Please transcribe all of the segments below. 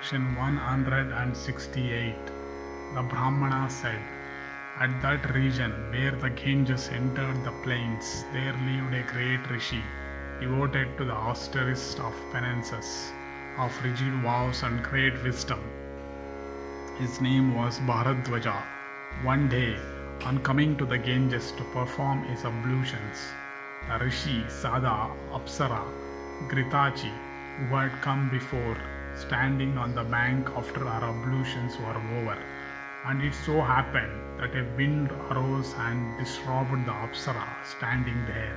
Section 168. The Brahmana said, "At that region where the Ganges entered the plains, there lived a great Rishi, devoted to the austerest of penances, of rigid vows and great wisdom. His name was Bharadwaja. One day, on coming to the Ganges to perform his ablutions, the Rishi saw the Apsara Ghritachi, who had come before, standing on the bank after her ablutions were over. And it so happened that a wind arose and disrobed the Apsara standing there.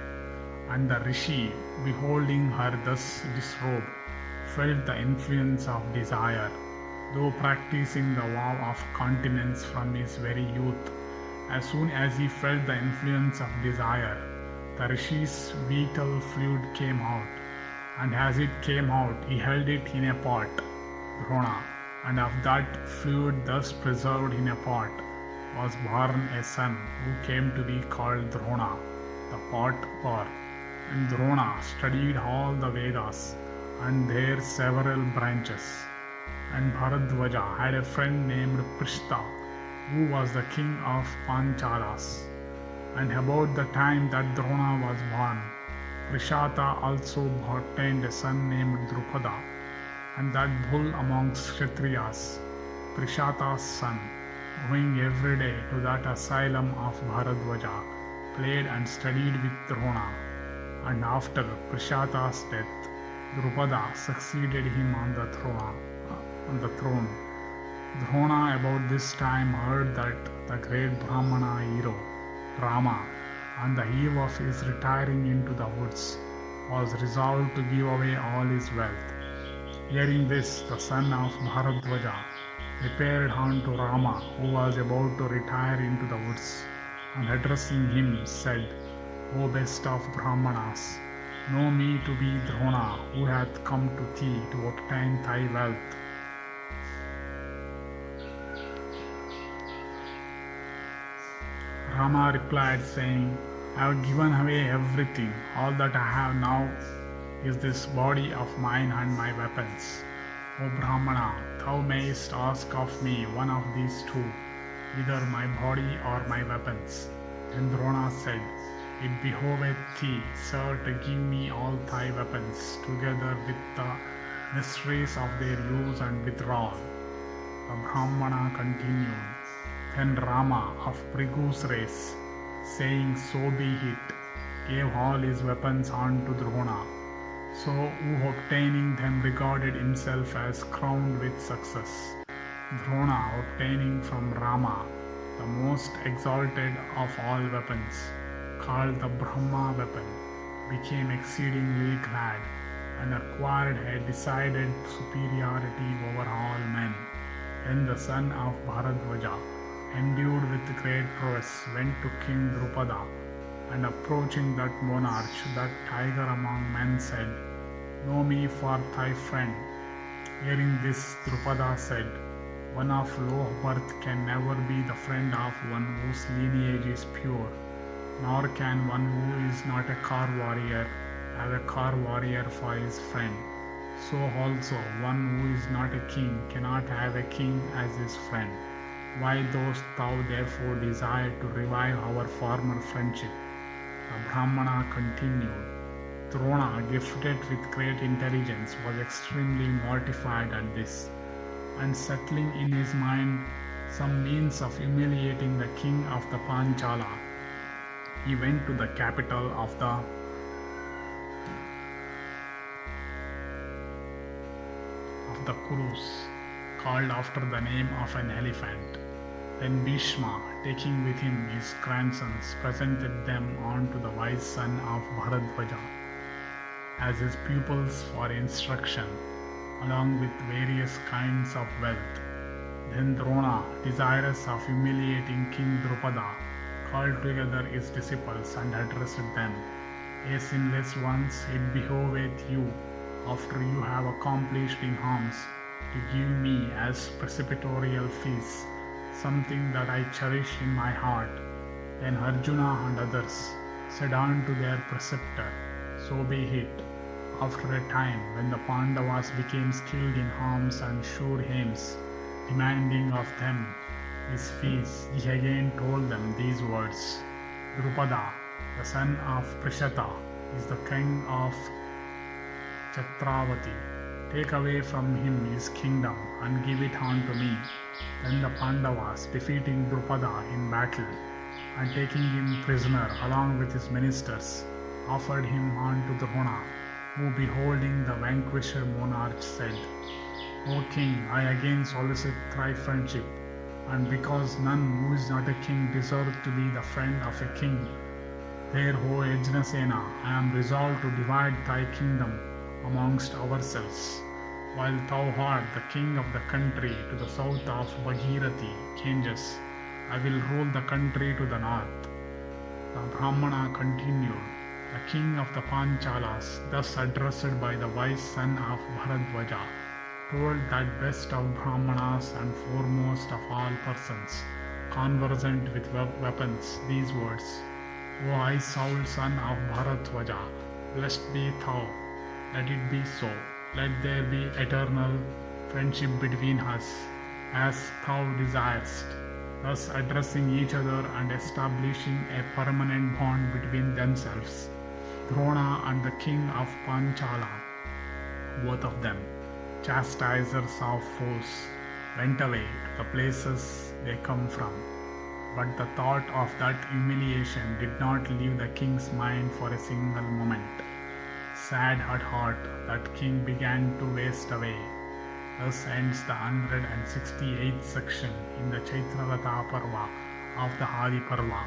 And the Rishi, beholding her thus disrobed, felt the influence of desire, though practicing the vow of continence from his very youth. As soon as he felt the influence of desire, the Rishi's vital fluid came out, and as it came out, he held it in a pot, Drona, and of that fluid thus preserved in a pot was born a son who came to be called Drona, the pot bore. And Drona studied all the Vedas and their several branches. And Bharadwaja had a friend named Prishta, who was the king of Panchalas. And about the time that Drona was born, Prishata also obtained a son named Drupada, and that bull amongst Kshatriyas, Prishata's son, going every day to that asylum of Bharadwaja, played and studied with Drona. And after Prishata's death, Drupada succeeded him on the throne. Drona about this time heard that the great Brahmana hero, Rama, on the eve of his retiring into the woods, was resolved to give away all his wealth. Hearing this, the son of Bharadwaja repaired on to Rama, who was about to retire into the woods, and addressing him said, "O best of Brahmanas, know me to be Drona, who hath come to thee to obtain thy wealth." Rama replied, saying, "I have given away everything. All that I have now is this body of mine and my weapons. O Brahmana, thou mayest ask of me one of these two, either my body or my weapons." Then Drona said, "It behoveth thee, sir, to give me all thy weapons, together with the mysteries of their use and withdrawal." The Brahmana continued. Then Rama of Brigu's race, saying, "So be it," gave all his weapons unto Drona, so who obtaining them regarded himself as crowned with success. Drona obtaining from Rama the most exalted of all weapons, called the Brahma weapon, became exceedingly glad and acquired a decided superiority over all men. Then the son of Bharadwaja, endued with great prowess, went to King Drupada, and approaching that monarch, that tiger among men, said, "Know me for thy friend." Hearing this, Drupada said, "One of low birth can never be the friend of one whose lineage is pure, nor can one who is not a car warrior have a car warrior for his friend. So also one who is not a king cannot have a king as his friend. Why dost thou therefore desire to revive our former friendship?" The Brahmana continued. Drona, gifted with great intelligence, was extremely mortified at this, and settling in his mind some means of humiliating the king of the Panchala, he went to the capital of the Kurus, called after the name of an elephant. Then Bhishma, taking with him his grandsons, presented them on to the wise son of Bharadwaja as his pupils for instruction, along with various kinds of wealth. Then Drona, desirous of humiliating King Drupada, called together his disciples and addressed them, "Ye sinless ones, it behoveth you, after you have accomplished in arms, to give me as precipitorial feast something that I cherish in my heart." Then Arjuna and others said unto their preceptor, "So be it." After a time, when the Pandavas became skilled in arms and sure aims, demanding of them his fees, he again told them these words: Drupada, the son of Prishata, is the king of Chaitra-ratha. Take away from him his kingdom and give it unto me. Then the Pandavas, defeating Drupada in battle and taking him prisoner along with his ministers, offered him unto Drona, who beholding the vanquished monarch said, O king, I again solicit thy friendship, and because none who is not a king deserves to be the friend of a king, therefore, Yajnasena, I am resolved to divide thy kingdom amongst ourselves. While thou art the king of the country to the south of Bhagirathi, Ganges, I will rule the country to the north. The Brahmana continued, the king of the Panchalas, thus addressed by the wise son of Bharadwaja, told that best of Brahmanas and foremost of all persons, conversant with weapons, these words: O I Saul son of Bharadwaja, blessed be thou, let it be so, let there be eternal friendship between us, as thou desirest. Thus addressing each other and establishing a permanent bond between themselves, Drona and the king of Panchala, both of them, chastisers of foes, went away to the places they come from. But the thought of that humiliation did not leave the king's mind for a single moment. Sad at heart, that king began to waste away. Thus ends the 168th section in the Chaitra-ratha Parva of the Adi Parva.